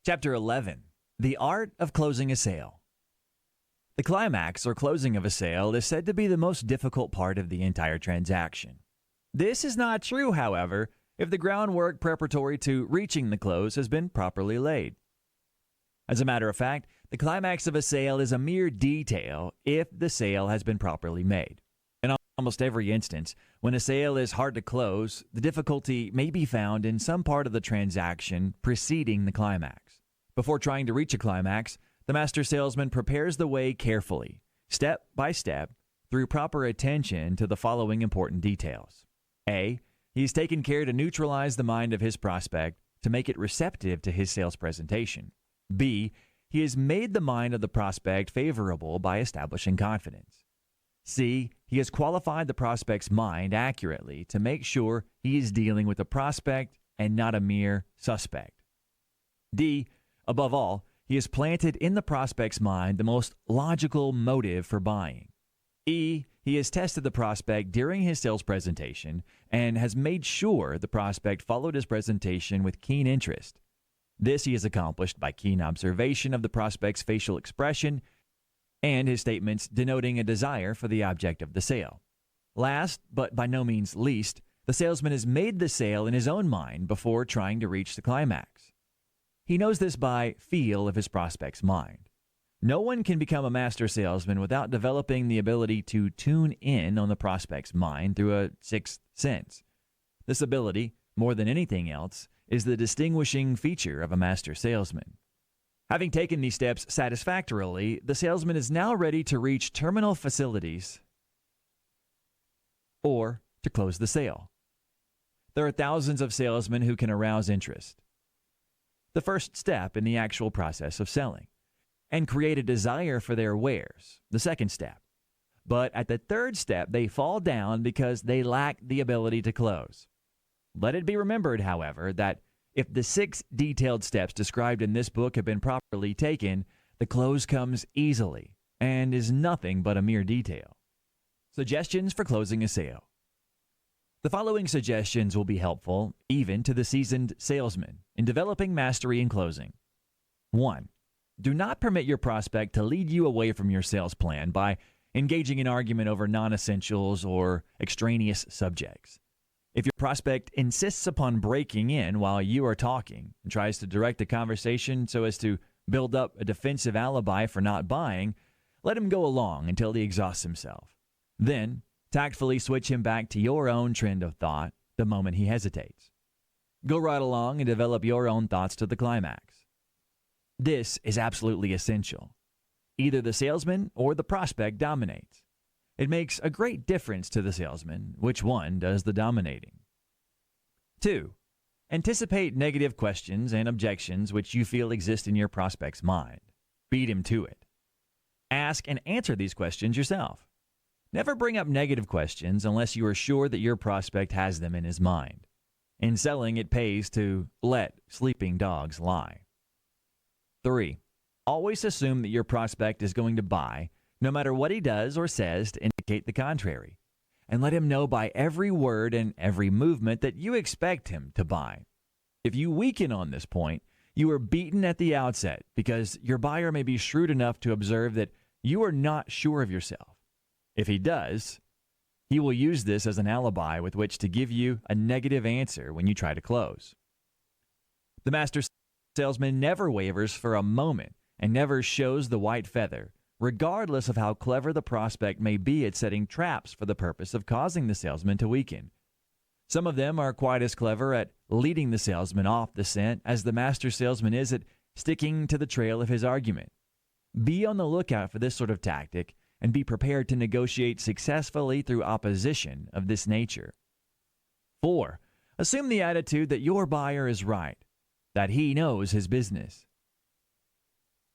Chapter 11. The Art of Closing a Sale. The climax or closing of a sale is said to be the most difficult part of the entire transaction. This is not true, however, if the groundwork preparatory to reaching the close has been properly laid. As a matter of fact, the climax of a sale is a mere detail if the sale has been properly made. In almost every instance, when a sale is hard to close, the difficulty may be found in some part of the transaction preceding the climax. Before trying to reach a climax, the master salesman prepares the way carefully, step by step, through proper attention to the following important details. A. He's taken care to neutralize the mind of his prospect to make it receptive to his sales presentation. B. He has made the mind of the prospect favorable by establishing confidence. C. He has qualified the prospect's mind accurately to make sure he is dealing with a prospect and not a mere suspect. D. Above all, he has planted in the prospect's mind the most logical motive for buying. E. He has tested the prospect during his sales presentation and has made sure the prospect followed his presentation with keen interest. This he has accomplished by keen observation of the prospect's facial expression and his statements denoting a desire for the object of the sale. Last, but by no means least, the salesman has made the sale in his own mind before trying to reach the climax. He knows this by feel of his prospect's mind. No one can become a master salesman without developing the ability to tune in on the prospect's mind through a sixth sense. This ability, more than anything else, is the distinguishing feature of a master salesman. Having taken these steps satisfactorily, the salesman is now ready to reach terminal facilities or to close the sale. There are thousands of salesmen who can arouse interest, the first step in the actual process of selling, and create a desire for their wares, the second step. But at the third step, they fall down because they lack the ability to close. Let it be remembered, however, that if the 6 detailed steps described in this book have been properly taken, the close comes easily and is nothing but a mere detail. Suggestions for closing a sale. The following suggestions will be helpful even to the seasoned salesman in developing mastery in closing. 1. Do not permit your prospect to lead you away from your sales plan by engaging in argument over non-essentials or extraneous subjects. If your prospect insists upon breaking in while you are talking and tries to direct the conversation so as to build up a defensive alibi for not buying, let him go along until he exhausts himself. Then, tactfully switch him back to your own trend of thought the moment he hesitates. Go right along and develop your own thoughts to the climax. This is absolutely essential. Either the salesman or the prospect dominates. It makes a great difference to the salesman which one does the dominating. 2. Anticipate negative questions and objections which you feel exist in your prospect's mind. Beat him to it. Ask and answer these questions yourself. Never bring up negative questions unless you are sure that your prospect has them in his mind. In selling, it pays to let sleeping dogs lie. 3. Always assume that your prospect is going to buy, no matter what he does or says to indicate the contrary, and let him know by every word and every movement that you expect him to buy. If you weaken on this point, you are beaten at the outset because your buyer may be shrewd enough to observe that you are not sure of yourself. If he does, he will use this as an alibi with which to give you a negative answer when you try to close. The master salesman never wavers for a moment and never shows the white feather, regardless of how clever the prospect may be at setting traps for the purpose of causing the salesman to weaken. Some of them are quite as clever at leading the salesman off the scent as the master salesman is at sticking to the trail of his argument. Be on the lookout for this sort of tactic and be prepared to negotiate successfully through opposition of this nature. 4. Assume the attitude that your buyer is right, that he knows his business.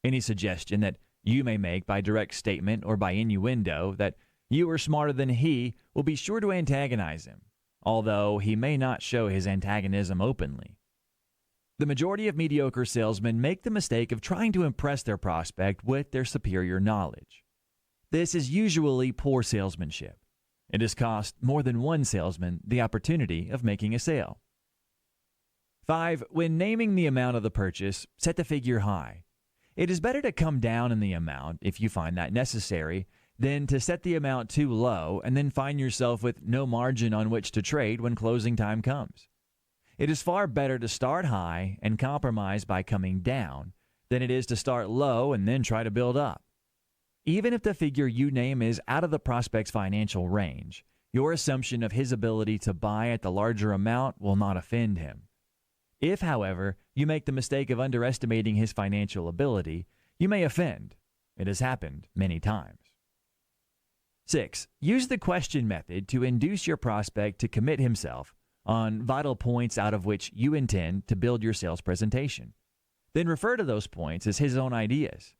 Any suggestion that you may make by direct statement or by innuendo that you are smarter than he will be sure to antagonize him, although he may not show his antagonism openly. The majority of mediocre salesmen make the mistake of trying to impress their prospect with their superior knowledge. This is usually poor salesmanship. It has cost more than one salesman the opportunity of making a sale. 5. When naming the amount of the purchase, set the figure high. It is better to come down in the amount if you find that necessary than to set the amount too low and then find yourself with no margin on which to trade when closing time comes. It is far better to start high and compromise by coming down than it is to start low and then try to build up. Even if the figure you name is out of the prospect's financial range, your assumption of his ability to buy at the larger amount will not offend him. If, however, you make the mistake of underestimating his financial ability, you may offend. It has happened many times. 6. Use the question method to induce your prospect to commit himself on vital points out of which you intend to build your sales presentation. Then refer to those points as his own ideas.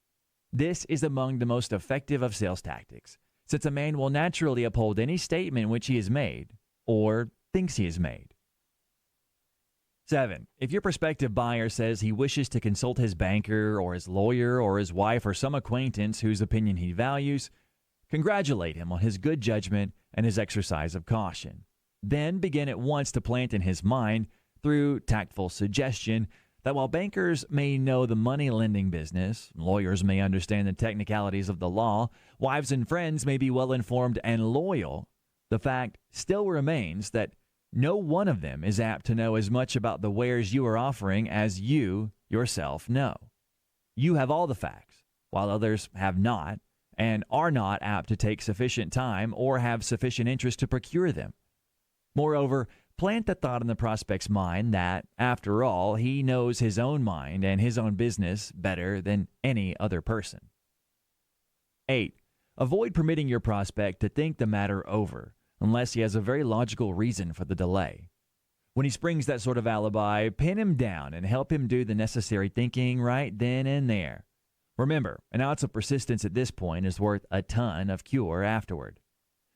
This is among the most effective of sales tactics, since a man will naturally uphold any statement which he has made or thinks he has made. 7. If your prospective buyer says he wishes to consult his banker or his lawyer or his wife or some acquaintance whose opinion he values, congratulate him on his good judgment and his exercise of caution. Then begin at once to plant in his mind, through tactful suggestion, that while bankers may know the money-lending business, lawyers may understand the technicalities of the law, wives and friends may be well-informed and loyal, the fact still remains that no one of them is apt to know as much about the wares you are offering as you yourself know. You have all the facts, while others have not, and are not apt to take sufficient time or have sufficient interest to procure them. Moreover, plant the thought in the prospect's mind that, after all, he knows his own mind and his own business better than any other person. 8. Avoid permitting your prospect to think the matter over unless he has a very logical reason for the delay. When he springs that sort of alibi, pin him down and help him do the necessary thinking right then and there. Remember, an ounce of persistence at this point is worth a ton of cure afterward.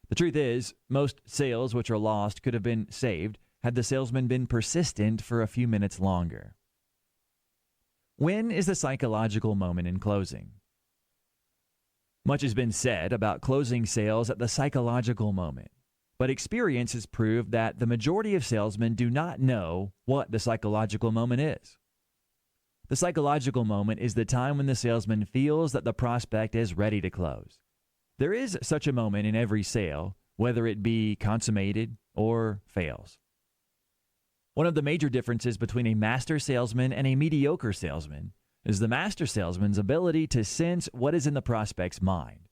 The truth is, most sales which are lost could have been saved had the salesman been persistent for a few minutes longer. When is the psychological moment in closing? Much has been said about closing sales at the psychological moment, but experience has proved that the majority of salesmen do not know what the psychological moment is. The psychological moment is the time when the salesman feels that the prospect is ready to close. There is such a moment in every sale, whether it be consummated or fails. One of the major differences between a master salesman and a mediocre salesman is the master salesman's ability to sense what is in the prospect's mind,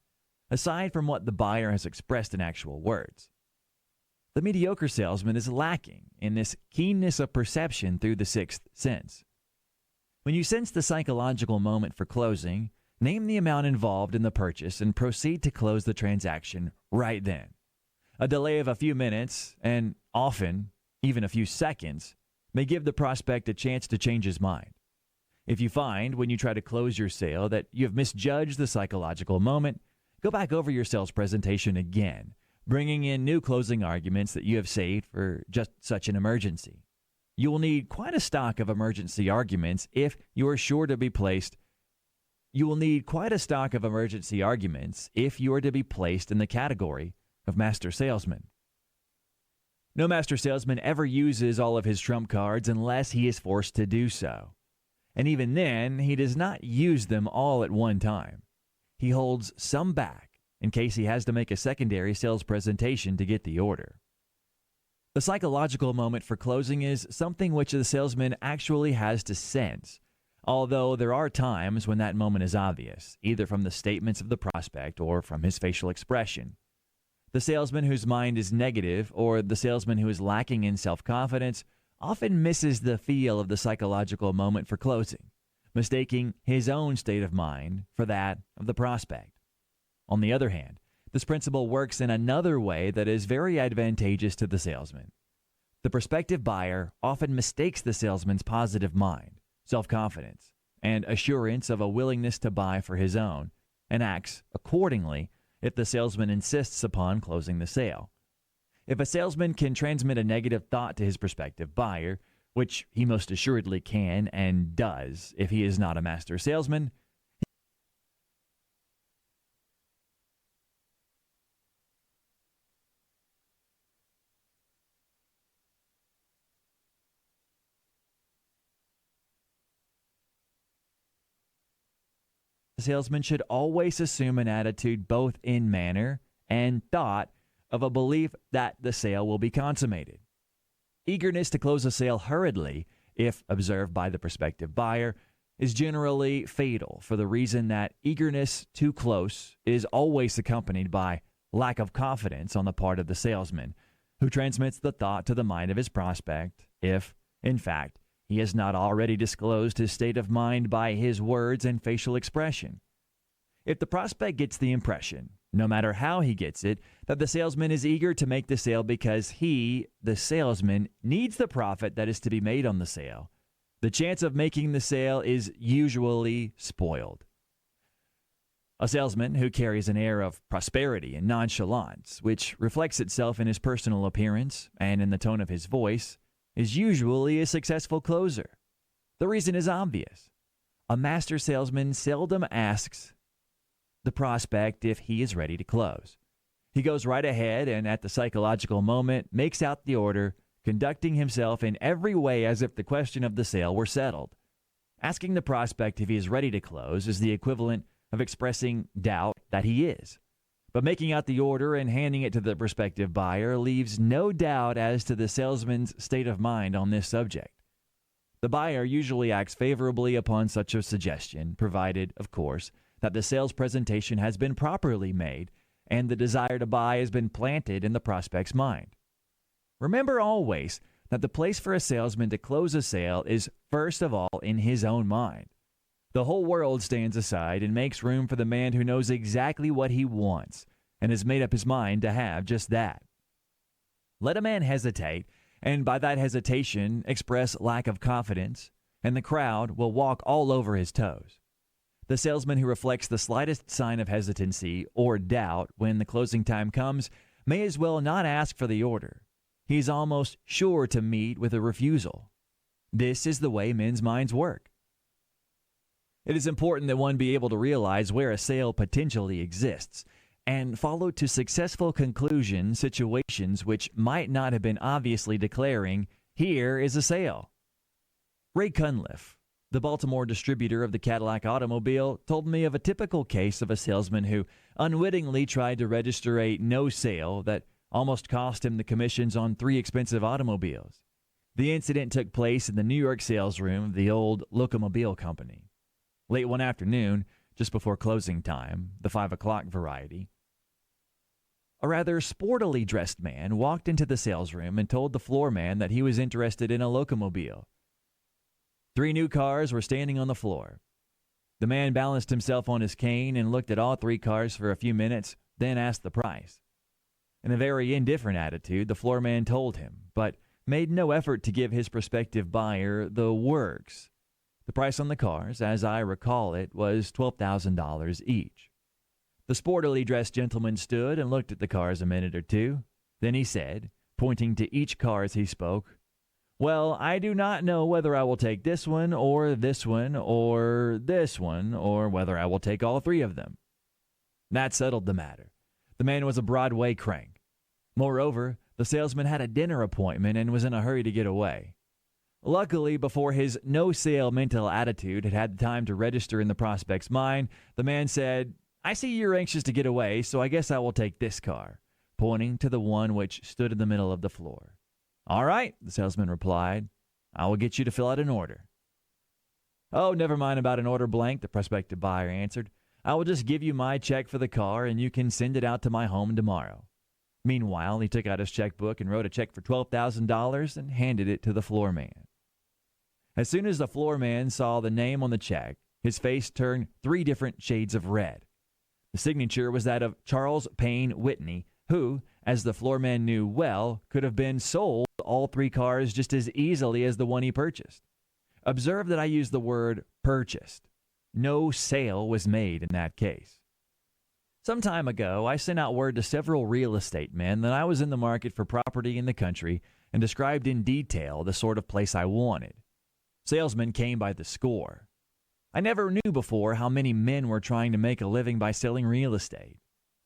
aside from what the buyer has expressed in actual words. The mediocre salesman is lacking in this keenness of perception through the sixth sense. When you sense the psychological moment for closing, name the amount involved in the purchase and proceed to close the transaction right then. A delay of a few minutes, and often even a few seconds, may give the prospect a chance to change his mind. If you find, when you try to close your sale, that you have misjudged the psychological moment, go back over your sales presentation again, bringing in new closing arguments that you have saved for just such an emergency. You will need quite a stock of emergency arguments if you are sure to be placed in the category of master salesman. No master salesman ever uses all of his trump cards unless he is forced to do so. And even then, he does not use them all at one time. He holds some back in case he has to make a secondary sales presentation to get the order. The psychological moment for closing is something which the salesman actually has to sense, although there are times when that moment is obvious, either from the statements of the prospect or from his facial expression. The salesman whose mind is negative, or the salesman who is lacking in self-confidence, often misses the feel of the psychological moment for closing, mistaking his own state of mind for that of the prospect. On the other hand, this principle works in another way that is very advantageous to the salesman. The prospective buyer often mistakes the salesman's positive mind, self-confidence, and assurance of a willingness to buy for his own, and acts accordingly if the salesman insists upon closing the sale. If a salesman can transmit a negative thought to his prospective buyer, which he most assuredly can and does if he is not a master salesman, salesman should always assume an attitude both in manner and thought of a belief that the sale will be consummated. Eagerness to close a sale hurriedly, if observed by the prospective buyer, is generally fatal for the reason that eagerness too close is always accompanied by lack of confidence on the part of the salesman, who transmits the thought to the mind of his prospect if, in fact, he has not already disclosed his state of mind by his words and facial expression. If the prospect gets the impression, no matter how he gets it, that the salesman is eager to make the sale because he, the salesman, needs the profit that is to be made on the sale, the chance of making the sale is usually spoiled. A salesman who carries an air of prosperity and nonchalance, which reflects itself in his personal appearance and in the tone of his voice, is usually a successful closer. The reason is obvious. A master salesman seldom asks the prospect if he is ready to close. He goes right ahead and at the psychological moment makes out the order, conducting himself in every way as if the question of the sale were settled. Asking the prospect if he is ready to close is the equivalent of expressing doubt that he is. But making out the order and handing it to the prospective buyer leaves no doubt as to the salesman's state of mind on this subject. The buyer usually acts favorably upon such a suggestion, provided, of course, that the sales presentation has been properly made and the desire to buy has been planted in the prospect's mind. Remember always that the place for a salesman to close a sale is first of all in his own mind. The whole world stands aside and makes room for the man who knows exactly what he wants and has made up his mind to have just that. Let a man hesitate, and by that hesitation express lack of confidence, and the crowd will walk all over his toes. The salesman who reflects the slightest sign of hesitancy or doubt when the closing time comes may as well not ask for the order. He is almost sure to meet with a refusal. This is the way men's minds work. It is important that one be able to realize where a sale potentially exists and follow to successful conclusion situations which might not have been obviously declaring, "Here is a sale." Ray Cunliffe, the Baltimore distributor of the Cadillac automobile, told me of a typical case of a salesman who unwittingly tried to register a no sale that almost cost him the commissions on 3 expensive automobiles. The incident took place in the New York sales room of the old Locomobile Company. Late one afternoon, just before closing time, the 5 o'clock variety, a rather sportily dressed man walked into the sales room and told the floor man that he was interested in a Locomobile. 3 new cars were standing on the floor. The man balanced himself on his cane and looked at all 3 cars for a few minutes, then asked the price. In a very indifferent attitude, the floor man told him, but made no effort to give his prospective buyer the works. The price on the cars, as I recall it, was $12,000 each. The sportily dressed gentleman stood and looked at the cars a minute or two. Then he said, pointing to each car as he spoke, "Well, I do not know whether I will take this one, or this one, or this one, or whether I will take all 3 of them." That settled the matter. The man was a Broadway crank. Moreover, the salesman had a dinner appointment and was in a hurry to get away. Luckily, before his no-sale mental attitude had had the time to register in the prospect's mind, the man said, "I see you're anxious to get away, so I guess I will take this car," pointing to the one which stood in the middle of the floor. "All right," the salesman replied. "I will get you to fill out an order." "Oh, never mind about an order blank," the prospective buyer answered. "I will just give you my check for the car, and you can send it out to my home tomorrow." Meanwhile, he took out his checkbook and wrote a check for $12,000 and handed it to the floor man. As soon as the floor man saw the name on the check, his face turned 3 different shades of red. The signature was that of Charles Payne Whitney, who, as the floor man knew well, could have been sold all 3 cars just as easily as the one he purchased. Observe that I use the word purchased. No sale was made in that case. Some time ago, I sent out word to several real estate men that I was in the market for property in the country and described in detail the sort of place I wanted. Salesmen came by the score. I never knew before how many men were trying to make a living by selling real estate.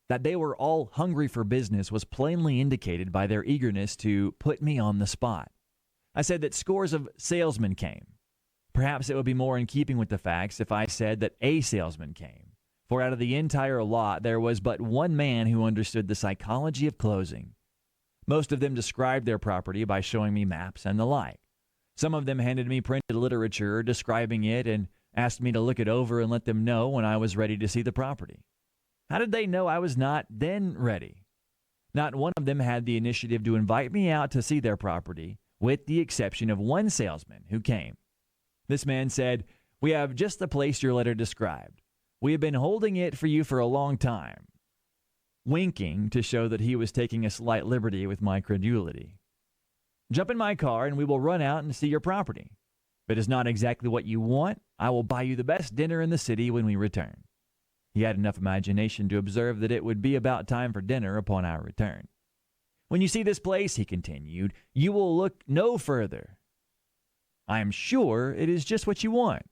That they were all hungry for business was plainly indicated by their eagerness to put me on the spot. I said that scores of salesmen came. Perhaps it would be more in keeping with the facts if I said that a salesman came. for out of the entire lot, there was but one man who understood the psychology of closing. Most of them described their property by showing me maps and the like. Some of them handed me printed literature describing it and asked me to look it over and let them know when I was ready to see the property. How did they know I was not then ready? Not one of them had the initiative to invite me out to see their property, with the exception of one salesman who came. This man said, "We have just the place your letter described. We have been holding it for you for a long time," winking to show that he was taking a slight liberty with my credulity. "Jump in my car and we will run out and see your property. If it is not exactly what you want, I will buy you the best dinner in the city when we return." He had enough imagination to observe that it would be about time for dinner upon our return. "When you see this place," he continued, "you will look no further. I am sure it is just what you want."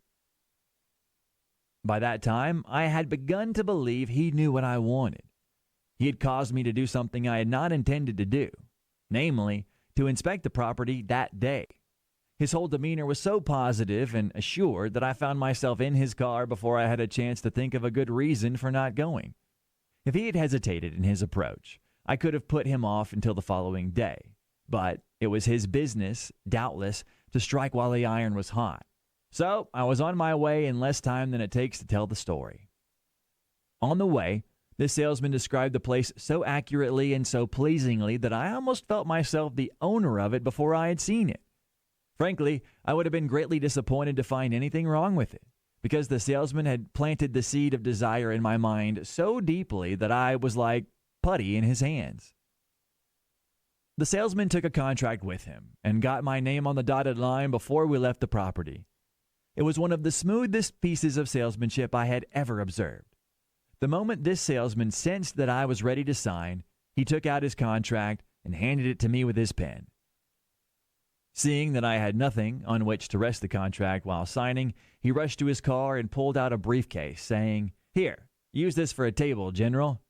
By that time, I had begun to believe he knew what I wanted. He had caused me to do something I had not intended to do, namely, to inspect the property that day. His whole demeanor was so positive and assured that I found myself in his car before I had a chance to think of a good reason for not going. If he had hesitated in his approach, I could have put him off until the following day. But it was his business, doubtless, to strike while the iron was hot. So I was on my way in less time than it takes to tell the story. On the way, this salesman described the place so accurately and so pleasingly that I almost felt myself the owner of it before I had seen it. Frankly, I would have been greatly disappointed to find anything wrong with it, because the salesman had planted the seed of desire in my mind so deeply that I was like putty in his hands. The salesman took a contract with him and got my name on the dotted line before we left the property. It was one of the smoothest pieces of salesmanship I had ever observed. The moment this salesman sensed that I was ready to sign, he took out his contract and handed it to me with his pen. Seeing that I had nothing on which to rest the contract while signing, he rushed to his car and pulled out a briefcase, saying, "Here, use this for a table, General."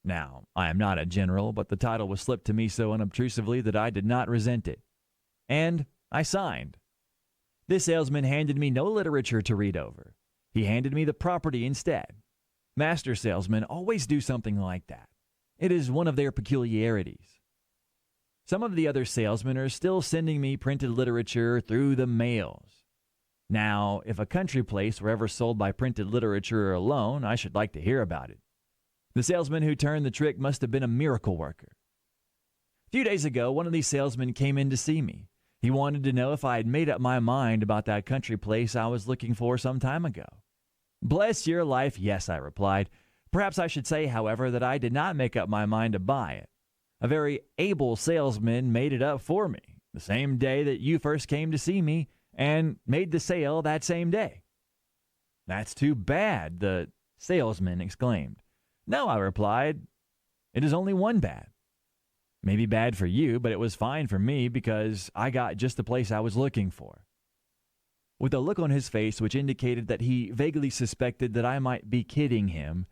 Now, I am not a general, but the title was slipped to me so unobtrusively that I did not resent it. And I signed. This salesman handed me no literature to read over. He handed me the property instead. Master salesmen always do something like that. It is one of their peculiarities. Some of the other salesmen are still sending me printed literature through the mails. Now, if a country place were ever sold by printed literature alone, I should like to hear about it. The salesman who turned the trick must have been a miracle worker. A few days ago, one of these salesmen came in to see me. He wanted to know if I had made up my mind about that country place I was looking for some time ago. "Bless your life, yes," I replied. "Perhaps I should say, however, that I did not make up my mind to buy it. A very able salesman made it up for me the same day that you first came to see me and made the sale that same day." "That's too bad," the salesman exclaimed. "No," I replied. "It is only one bad. Maybe bad for you, but it was fine for me because I got just the place I was looking for." With a look on his face which indicated that he vaguely suspected that I might be kidding him,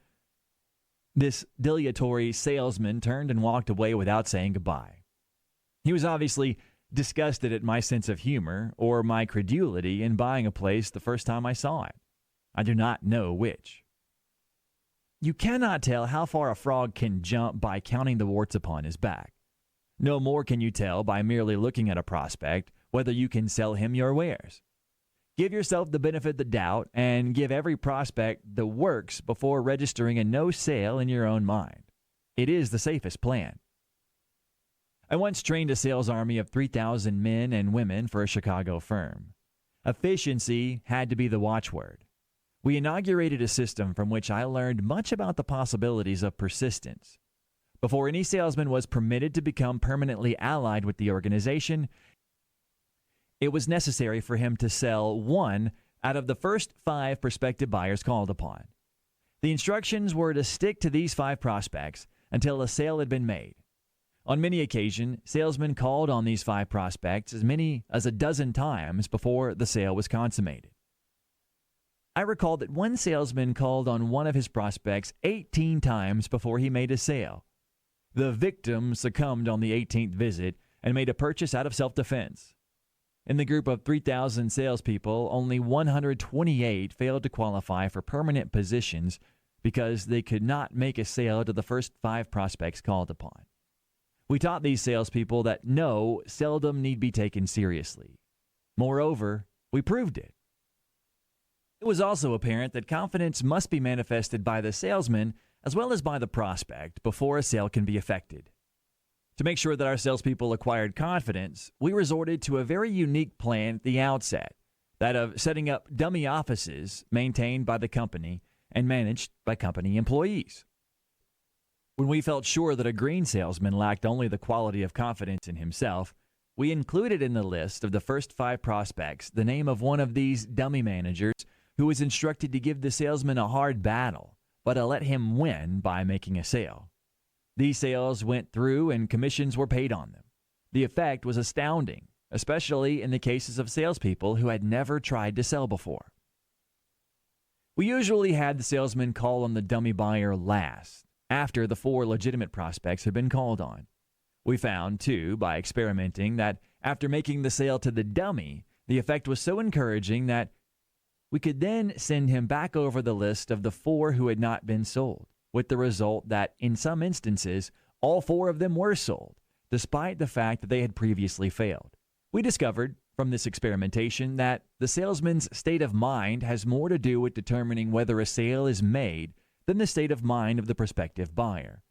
this dilatory salesman turned and walked away without saying goodbye. He was obviously disgusted at my sense of humor or my credulity in buying a place the first time I saw it. I do not know which. You cannot tell how far a frog can jump by counting the warts upon his back. No more can you tell by merely looking at a prospect whether you can sell him your wares. Give yourself the benefit of the doubt and give every prospect the works before registering a no sale in your own mind. It is the safest plan. I once trained a sales army of 3,000 men and women for a Chicago firm. Efficiency had to be the watchword. We inaugurated a system from which I learned much about the possibilities of persistence. Before any salesman was permitted to become permanently allied with the organization, it was necessary for him to sell one out of the first 5 prospective buyers called upon. The instructions were to stick to these 5 prospects until a sale had been made. On many occasions, salesmen called on these 5 prospects as many as a dozen times before the sale was consummated. I recall that one salesman called on one of his prospects 18 times before he made a sale. The victim succumbed on the 18th visit and made a purchase out of self-defense. In the group of 3,000 salespeople, only 128 failed to qualify for permanent positions because they could not make a sale to the first 5 prospects called upon. We taught these salespeople that no seldom need be taken seriously. Moreover, we proved it. It was also apparent that confidence must be manifested by the salesman as well as by the prospect before a sale can be effected. To make sure that our salespeople acquired confidence, we resorted to a very unique plan at the outset, that of setting up dummy offices maintained by the company and managed by company employees. When we felt sure that a green salesman lacked only the quality of confidence in himself, we included in the list of the first 5 prospects the name of one of these dummy managers who was instructed to give the salesman a hard battle, but to let him win by making a sale. These sales went through and commissions were paid on them. The effect was astounding, especially in the cases of salespeople who had never tried to sell before. We usually had the salesman call on the dummy buyer last, after the 4 legitimate prospects had been called on. We found, too, by experimenting, that after making the sale to the dummy, the effect was so encouraging that we could then send him back over the list of the 4 who had not been sold, with the result that, in some instances, all 4 of them were sold, despite the fact that they had previously failed. We discovered from this experimentation that the salesman's state of mind has more to do with determining whether a sale is made than the state of mind of the prospective buyer.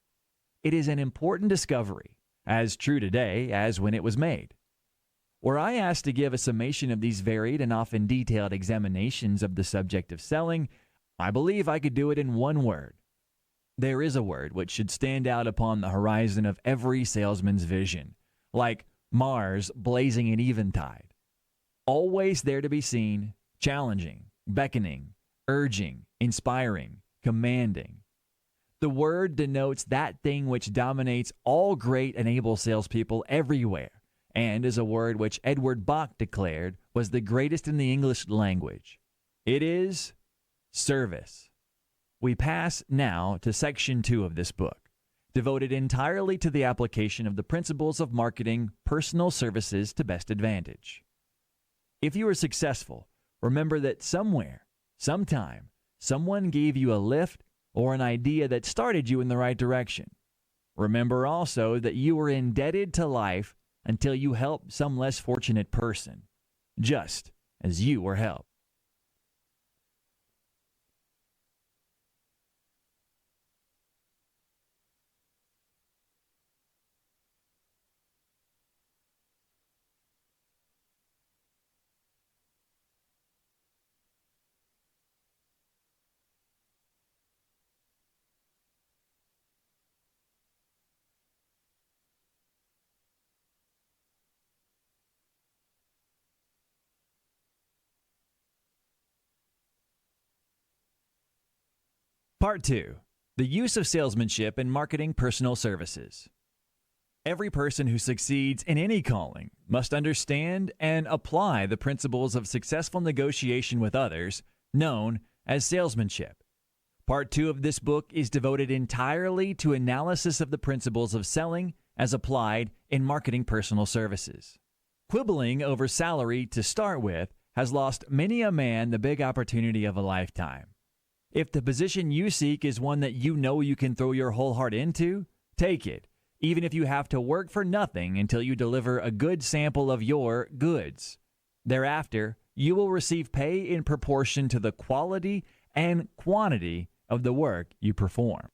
It is an important discovery, as true today as when it was made. Were I asked to give a summation of these varied and often detailed examinations of the subject of selling, I believe I could do it in one word. There is a word which should stand out upon the horizon of every salesman's vision, like Mars blazing at eventide. Always there to be seen, challenging, beckoning, urging, inspiring, commanding. The word denotes that thing which dominates all great and able salespeople everywhere, and is a word which Edward Bach declared was the greatest in the English language. It is service. We pass now to section 2 of this book, devoted entirely to the application of the principles of marketing personal services to best advantage. If you are successful, remember that somewhere, sometime, someone gave you a lift or an idea that started you in the right direction. Remember also that you were indebted to life until you helped some less fortunate person, just as you were helped. Part 2. The use of salesmanship in marketing personal services. Every person who succeeds in any calling must understand and apply the principles of successful negotiation with others, known as salesmanship. Part 2 of this book is devoted entirely to analysis of the principles of selling as applied in marketing personal services. Quibbling over salary to start with has lost many a man the big opportunity of a lifetime. If the position you seek is one that you know you can throw your whole heart into, take it, even if you have to work for nothing until you deliver a good sample of your goods. Thereafter, you will receive pay in proportion to the quality and quantity of the work you perform.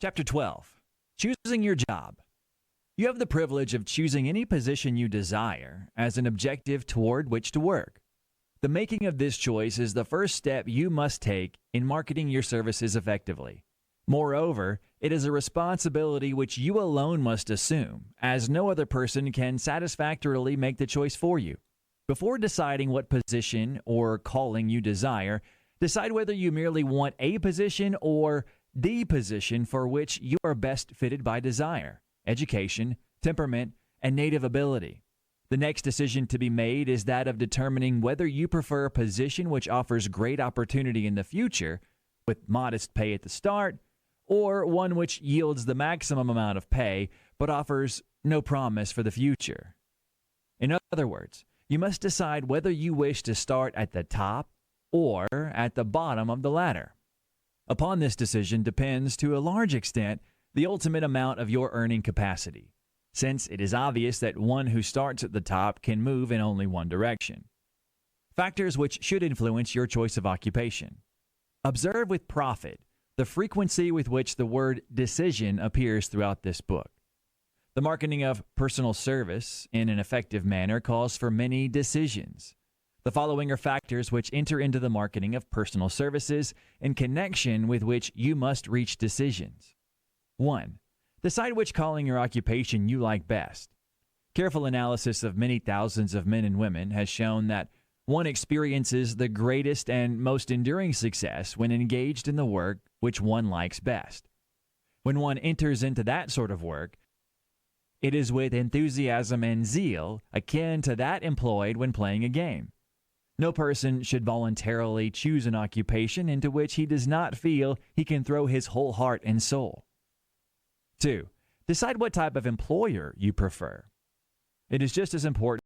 Chapter 12. Choosing your job. You have the privilege of choosing any position you desire as an objective toward which to work. The making of this choice is the first step you must take in marketing your services effectively. Moreover, it is a responsibility which you alone must assume, as no other person can satisfactorily make the choice for you. Before deciding what position or calling you desire, decide whether you merely want a position or the position for which you are best fitted by desire, education, temperament, and native ability. The next decision to be made is that of determining whether you prefer a position which offers great opportunity in the future, with modest pay at the start, or one which yields the maximum amount of pay but offers no promise for the future. In other words, you must decide whether you wish to start at the top or at the bottom of the ladder. Upon this decision depends, to a large extent, the ultimate amount of your earning capacity, since it is obvious that one who starts at the top can move in only one direction. Factors which should influence your choice of occupation. Observe with profit the frequency with which the word decision appears throughout this book. The marketing of personal service in an effective manner calls for many decisions. The following are factors which enter into the marketing of personal services in connection with which you must reach decisions. 1. Decide which calling or occupation you like best. Careful analysis of many thousands of men and women has shown that one experiences the greatest and most enduring success when engaged in the work which one likes best. When one enters into that sort of work, it is with enthusiasm and zeal akin to that employed when playing a game. No person should voluntarily choose an occupation into which he does not feel he can throw his whole heart and soul. 2. Decide what type of employer you prefer. It is just as important